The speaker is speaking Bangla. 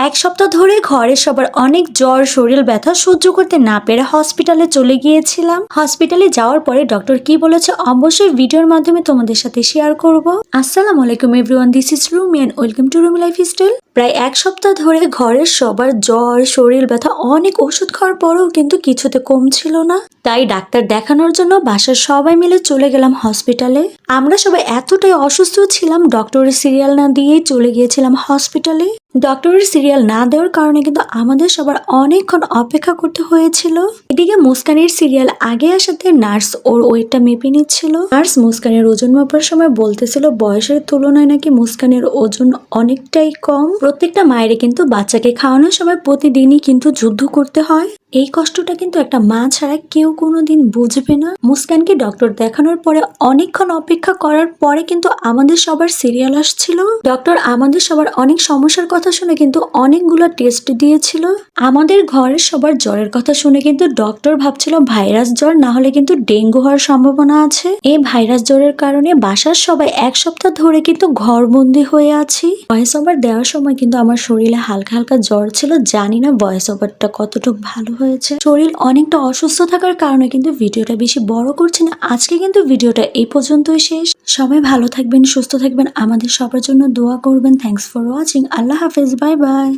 এক সপ্তাহ ধরে ঘরে সবার অনেক জ্বর, শরীর ব্যথা সহ্য করতে না পেরে হসপিটালে চলে গিয়েছিলাম। হসপিটালে যাওয়ার পরে ডক্টর কি বলেছে অবশ্যই ভিডিওর মাধ্যমে তোমাদের সাথে শেয়ার করব। আসসালামু আলাইকুম everyone, this is Rumi and welcome to Rumi lifestyle. প্রায় এক সপ্তাহ ধরে ঘরের সবার জ্বর, শরীর ব্যথা, অনেক ওষুধ খাওয়ার পরেও কিন্তু কিছুতে কমছিল না। তাই ডাক্তার দেখানোর জন্য বাসার সবাই মিলে চলে গেলাম হসপিটালে। আমরা সবাই এতটাই অসুস্থ ছিলাম, ডক্টরের সিরিয়াল না দিয়েই চলে গিয়েছিলাম হসপিটালে। ডক্টরের সিরিয়াল না দেওয়ার কারণে কিন্তু আমাদের সবার অনেকক্ষণ অপেক্ষা করতে হয়েছিল। এদিকে মুস্কানের সিরিয়াল আগে আসাতে নার্স ওর ওয়েটটা মেপে নিচ্ছিল। নার্স মুস্কানের ওজন মাপার সময় বলতেছিল বয়সের তুলনায় নাকি মুস্কানের ওজন অনেকটাই কম। প্রত্যেকটা মায়ের কিন্তু বাচ্চাকে খাওয়ানোর সময় প্রতিদিনই কিন্তু যুদ্ধ করতে হয়। এই কষ্টটা কিন্তু একটা মা ছাড়া কেউ কোনোদিন বুঝবে না। মুস্কানকে ডক্টর দেখানোর পরে অনেকক্ষণ অপেক্ষা করার পরে কিন্তু আমাদের সবার সিরিয়াল আসছিল। ডক্টর আমাদের সবার অনেক সমস্যার কথা শুনে কিন্তু অনেকগুলো টেস্ট দিয়েছিল। আমাদের ঘরের সবার জ্বরের কথা শুনে কিন্তু ডক্টর ভাবছিল ভাইরাস জ্বর, না হলে কিন্তু ডেঙ্গু হওয়ার সম্ভাবনা আছে। এই ভাইরাস জ্বরের কারণে বাসার সবাই এক সপ্তাহ ধরে কিন্তু ঘরবন্দি হয়ে আছি। ভয়েস ওভার দেওয়ার সময় কিন্তু আমার শরীরে হালকা হালকা জ্বর ছিল। জানি না ভয়েস ওভারটা কতটুকু ভালো হয়েছে। শরীর অনেকটা অসুস্থ থাকার কারণে কিন্তু ভিডিওটা বেশি বড় করছি না। আজকে কিন্তু ভিডিওটা এই পর্যন্তই শেষ। সবাই ভালো থাকবেন, সুস্থ থাকবেন, আমাদের সবার জন্য দোয়া করবেন। Thanks for watching. আল্লাহ হাফেজ, বাই বাই।